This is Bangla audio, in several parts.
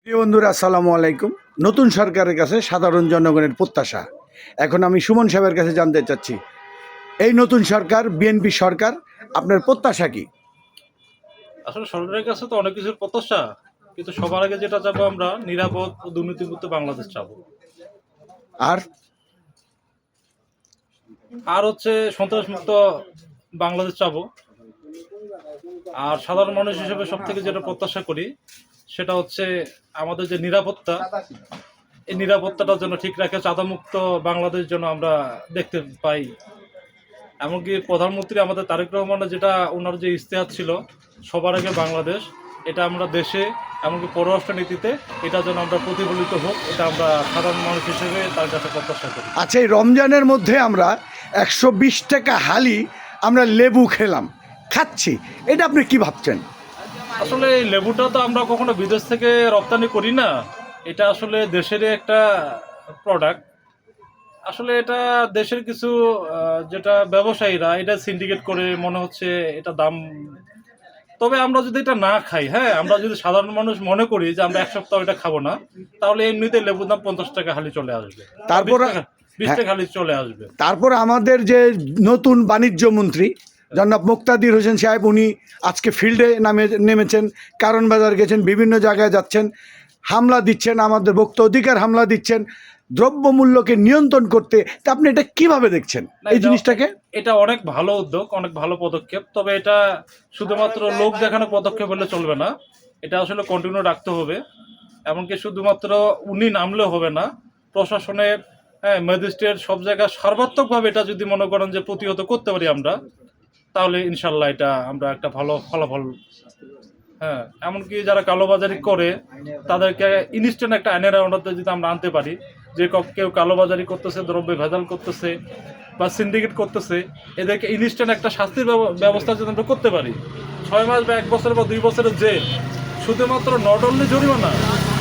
প্রিয় বন্ধুরা, আসসালামু আলাইকুম। নতুন সরকারের কাছে সাধারণ জনগণের প্রত্যাশা। এখন আমি সুমন সাহেবের কাছে জানতে চাচ্ছি, এই নতুন সরকার, বিএনপি সরকার, আপনার প্রত্যাশা কি? আসলে সরকারের কাছে তো অনেক কিছুর প্রত্যাশা, কিন্তু সবার আগে যেটা চাবো আমরা নিরাপদ ও দুর্নীতিমুক্ত বাংলাদেশ চাবো। আর আর হচ্ছে সন্ত্রাসমুক্ত বাংলাদেশ চাবো। আর সাধারণ মানুষ হিসেবে সব থেকে যেটা প্রত্যাশা করি সেটা হচ্ছে আমাদের যে নিরাপত্তা, এই নিরাপত্তাটা যেন ঠিক রাখে, চাঁদামুক্ত বাংলাদেশ যেন আমরা দেখতে পাই। এমনকি প্রধানমন্ত্রী আমাদের তারেক রহমানের যেটা ওনার যে ইশতেহার ছিল সবার আগে বাংলাদেশ, এটা আমরা দেশে এমনকি পররাষ্ট্র নীতিতে এটা যেন আমরা প্রতিফলিত হোক, এটা আমরা সাধারণ মানুষ হিসেবে তার কাছে প্রত্যাশা করি। আচ্ছা, এই রমজানের মধ্যে আমরা 120 টাকা হালি আমরা লেবু খাচ্ছি, এটা আপনি কি ভাবছেন? আসলে এই লেবুটা তো আমরা কখনো বিদেশ থেকে রপ্তানি করি না, এটা আসলে দেশেরই একটা প্রোডাক্ট। আসলে এটা দেশের কিছু যেটা ব্যবসায়ীরা এটা সিন্ডিকেট করে মনে হচ্ছে এটা দাম। তবে আমরা যদি এটা না খাই, হ্যাঁ, আমরা যদি সাধারণ মানুষ মনে করি যে আমরা এক সপ্তাহ এটা খাবো না, তাহলে এমনিতে লেবুর দাম 50 টাকা হালি চলে আসবে, তারপর 20 টাকা হালি চলে আসবে। তারপর আমাদের যে নতুন বাণিজ্য মন্ত্রী জনাব মুক্তাদির হোসেন সাহেব, উনি আজকে ফিল্ডে নেমেছেন, কারণ বাজার গেছেন, বিভিন্ন জায়গায় যাচ্ছেন, হামলা দিচ্ছেন, আমাদের ভোক্তা অধিকার হামলা দিচ্ছেন দ্রব্যমূল্যকে নিয়ন্ত্রণ করতে। তা আপনি এটা কিভাবে দেখছেন এই জিনিসটাকে? এটা অনেক ভালো উদ্যোগ, অনেক ভালো পদক্ষেপ। তবে এটা শুধুমাত্র লোক দেখানোর পদক্ষেপ হলে চলবে না, এটা আসলে কন্টিনিউ রাখতে হবে। এমনকি শুধুমাত্র উনি নামলেও হবে না, প্রশাসনের, হ্যাঁ, ম্যাজিস্ট্রেট, সব জায়গায় সর্বাত্মকভাবে এটা যদি মনে করেন যে প্রতিহত করতে পারি আমরা, তাহলে ইনশাল্লাহ এটা আমরা একটা ভালো ফলাফল, হ্যাঁ, এমনকি যারা কালোবাজারি করে তাদেরকে ইনস্ট্যান্ট একটা আইনের আওতায় যদি আমরা আনতে পারি, যে কেউ কালোবাজারি করতেছে, দ্রব্য ভেজাল করতেছে বা সিন্ডিকেট করতেছে, এদেরকে ইনস্ট্যান্ট একটা শাস্তির ব্যবস্থা যদি আমরা করতে পারি, 6 মাস বা 1 বছর বা 2 বছরের জেল, শুধুমাত্র নট অনলি জরিমানা,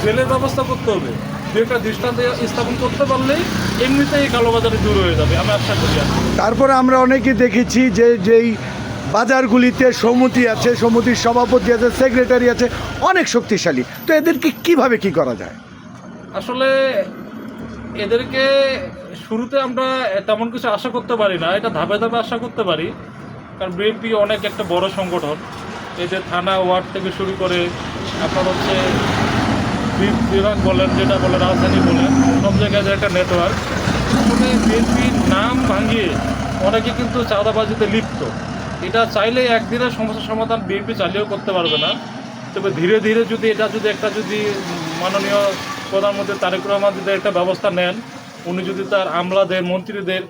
জেলের ব্যবস্থা করতে হবে। দু একটা দৃষ্টান্ত স্থাপন করতে পারলেই এমনিতেই এই কালোবাজারি দূর হয়ে যাবে, আমি আশা করি। তারপরে আমরা অনেকেই দেখেছি যে যেই বাজারগুলিতে সমিতি আছে, সমিতির সভাপতি আছে, সেক্রেটারি আছে, অনেক শক্তিশালী। তো এদেরকে কিভাবে কি করা যায়? আসলে এদেরকে শুরুতে আমরা তেমন কিছু আশা করতে পারি না, এটা ধাপে ধাপে আশা করতে পারি। কারণ বিএনপি অনেক একটা বড় সংগঠন, এদের থানা, ওয়ার্ড থেকে শুরু করে আপনার হচ্ছে বিভাগ বলেন, যেটা বলে রাজধানী বলেন, সব জায়গায় একটা নেটওয়ার্ক। আসলে বিএনপির নাম ভাঙিয়ে অনেকে কিন্তু চাঁদাবাজিতে লিপ্ত। এটা চাইলে একদিনের সমস্যার সমাধান বিএনপি চাইলেও করতে পারবে না। তবে ধীরে ধীরে যদি যদি মাননীয় প্রধানমন্ত্রী তারেক রহমান যদি একটা ব্যবস্থা নেন, উনি যদি তার আমলাদের, মন্ত্রীদের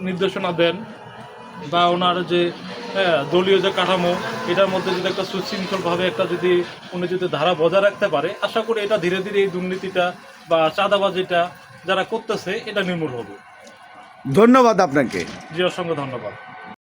নির্দেশনা দেন, বা ওনার যে, হ্যাঁ, দলীয় যে কাঠামো, এটার মধ্যে যদি একটা সুশৃঙ্খলভাবে একটা যদি উনি যদি ধারা বজায় রাখতে পারে, আশা করি এটা ধীরে ধীরে এই দুর্নীতিটা বা চাঁদাবাজিটা যারা করতেছে এটা নির্মূল হবে। ধন্যবাদ আপনাকে। জি, অসংখ্য ধন্যবাদ।